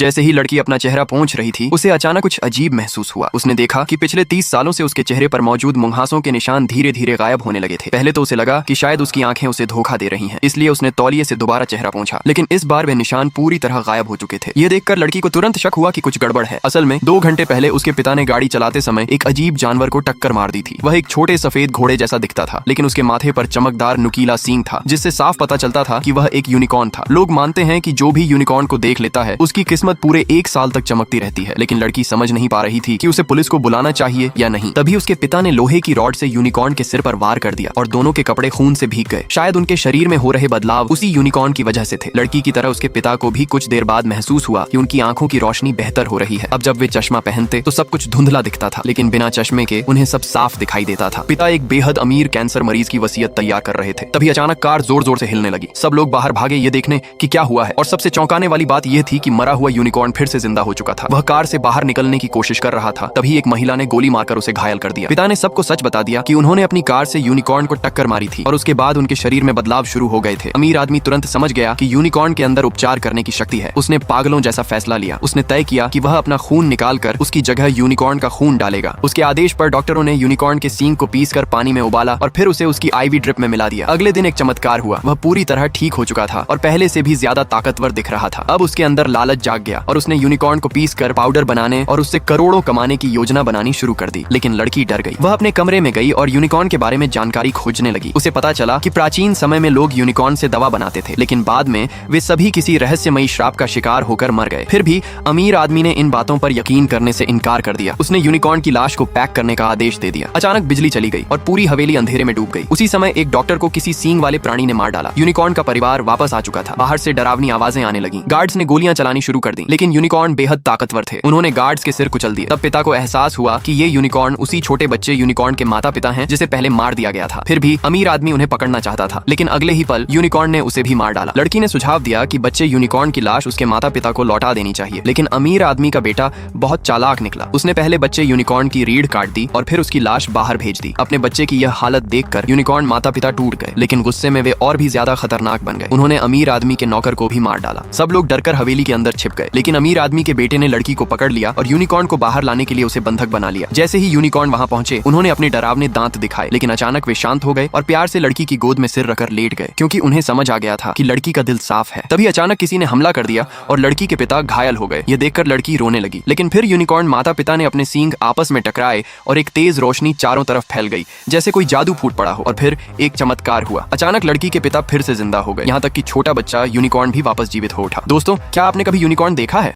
जैसे ही लड़की अपना चेहरा पोंछ रही थी, उसे अचानक कुछ अजीब महसूस हुआ। उसने देखा कि पिछले 30 सालों से उसके चेहरे पर मौजूद मुंहासों के निशान धीरे धीरे गायब होने लगे थे। पहले तो उसे लगा कि शायद उसकी आंखें उसे धोखा दे रही हैं, इसलिए उसने तौलिए से दोबारा चेहरा पोंछा, लेकिन इस बार वे निशान पूरी तरह गायब हो चुके थे। यह देखकर लड़की को तुरंत शक हुआ कि कुछ गड़बड़ है। असल में 2 घंटे पहले उसके पिता ने गाड़ी चलाते समय एक अजीब जानवर को टक्कर मार दी थी। वह एक छोटे सफेद घोड़े जैसा दिखता था, लेकिन उसके माथे पर चमकदार नुकीला सींग था, जिससे साफ पता चलता था कि वह एक यूनिकॉर्न था। लोग मानते हैं कि जो भी यूनिकॉर्न को देख लेता है उसकी किस्मत पूरे 1 साल तक चमकती रहती है। लेकिन लड़की समझ नहीं पा रही थी कि उसे पुलिस को बुलाना चाहिए या नहीं। तभी उसके पिता ने लोहे की रॉड से यूनिकॉर्न के सिर पर वार कर दिया और दोनों के कपड़े खून से भीग गए। शायद उनके शरीर में हो रहे बदलाव उसी यूनिकॉर्न की वजह से थे। लड़की की तरह उसके पिता को भी कुछ देर बाद महसूस हुआ कि उनकी आंखों की रोशनी बेहतर हो रही है। अब जब वे चश्मा पहनते तो सब कुछ धुंधला दिखता था, लेकिन बिना चश्मे के उन्हें सब साफ दिखाई देता था। पिता एक बेहद अमीर कैंसर मरीज की वसीयत तैयार कर रहे थे। तभी अचानक कार जोर जोर से हिलने लगी। सब लोग बाहर भागे ये देखने कि क्या हुआ है, और सबसे चौंकाने वाली बात यह थी कि मरा हुआ यूनिकॉर्न फिर से जिंदा हो चुका था। वह कार से बाहर निकलने की कोशिश कर रहा था। तभी एक महिला ने गोली मारकर उसे घायल कर दिया। पिता ने सबको सच बता दिया कि उन्होंने अपनी कार से यूनिकॉर्न को टक्कर मारी थी और उसके बाद उनके शरीर में बदलाव शुरू हो गए थे। अमीर आदमी तुरंत समझ गया कि यूनिकॉर्न के अंदर उपचार करने की शक्ति है। उसने पागलों जैसा फैसला लिया। उसने तय किया कि वह अपना खून निकालकर उसकी जगह यूनिकॉर्न का खून डालेगा। उसके आदेश पर डॉक्टरों ने यूनिकॉर्न के सींग को पीसकर पानी में उबाला और फिर उसे उसकी आईवी ड्रिप में मिला दिया। अगले दिन एक चमत्कार हुआ। वह पूरी तरह ठीक हो चुका था और पहले से भी ज्यादा ताकतवर दिख रहा था। अब उसके अंदर लालच जाग गया और उसने यूनिकॉर्न को पीसकर पाउडर बनाने और उससे करोड़ों कमाने की योजना बनानी शुरू कर दी। लेकिन लड़की डर गई। वह अपने कमरे में गई और यूनिकॉर्न के बारे में जानकारी खोजने लगी। उसे पता चला कि प्राचीन समय में लोग यूनिकॉर्न से दवा बनाते थे, लेकिन बाद में वे सभी किसी रहस्यमयी श्राप का शिकार होकर मर गए। फिर भी अमीर आदमी ने इन बातों पर यकीन करने से इनकार कर दिया। उसने यूनिकॉर्न की लाश को पैक करने का आदेश दे दिया। अचानक बिजली चली गई और पूरी हवेली अंधेरे में डूब गई। उसी समय एक डॉक्टर को किसी सींग वाले प्राणी ने मार डाला। यूनिकॉर्न का परिवार वापस आ चुका था। बाहर से डरावनी आवाजें आने लगी। गार्ड्स ने गोलियां चलानी शुरू कर दी, लेकिन यूनिकॉर्न बेहद ताकतवर थे। उन्होंने गार्ड्स के सिर कुचल दिए। तब पिता को एहसास हुआ कि ये यूनिकॉर्न उसी छोटे बच्चे यूनिकॉर्न के माता पिता हैं जिसे पहले मार दिया गया था। फिर भी अमीर आदमी उन्हें पकड़ना चाहता था, लेकिन अगले ही पल यूनिकॉर्न ने उसे भी मार डाला। लड़की ने सुझाव दिया कि बच्चे यूनिकॉर्न की लाश उसके माता पिता को लौटा देनी चाहिए, लेकिन अमीर आदमी का बेटा बहुत चालाक निकला। उसने पहले बच्चे यूनिकॉर्न की रीढ़ काट दी और फिर उसकी लाश बाहर भेज दी। अपने बच्चे की यह हालत देखकर यूनिकॉर्न माता पिता टूट गए, लेकिन गुस्से में वे और भी ज्यादा खतरनाक बन गए। उन्होंने अमीर आदमी के नौकर को भी मार डाला। सब लोग डरकर हवेली के अंदर छिप गए, लेकिन अमीर आदमी के बेटे ने लड़की को पकड़ लिया और यूनिकॉर्न को बाहर लाने के लिए उसे बंधक बना लिया। जैसे ही यूनिकॉर्न वहां पहुंचे, उन्होंने अपने डरावने दांत दिखाए, लेकिन अचानक वे शांत हो गए और प्यार से लड़की की गोद में सिर रखकर लेट गए, क्योंकि उन्हें समझ आ गया था कि लड़की का दिल साफ है। तभी अचानक किसी ने हमला कर दिया और लड़की के पिता घायल हो गए। यह देखकर लड़की रोने लगी, लेकिन फिर यूनिकॉर्न माता पिता ने अपने सींग आपस में टकराए और एक तेज रोशनी चारों तरफ फैल गई, जैसे कोई जादू फूट पड़ा हो। और फिर एक चमत्कार हुआ। अचानक लड़की के पिता फिर से जिंदा हो गए, यहाँ तक कि छोटा बच्चा यूनिकॉर्न भी वापस जीवित हो उठा। दोस्तों, क्या आपने कभी यूनिकॉर्न देखा है?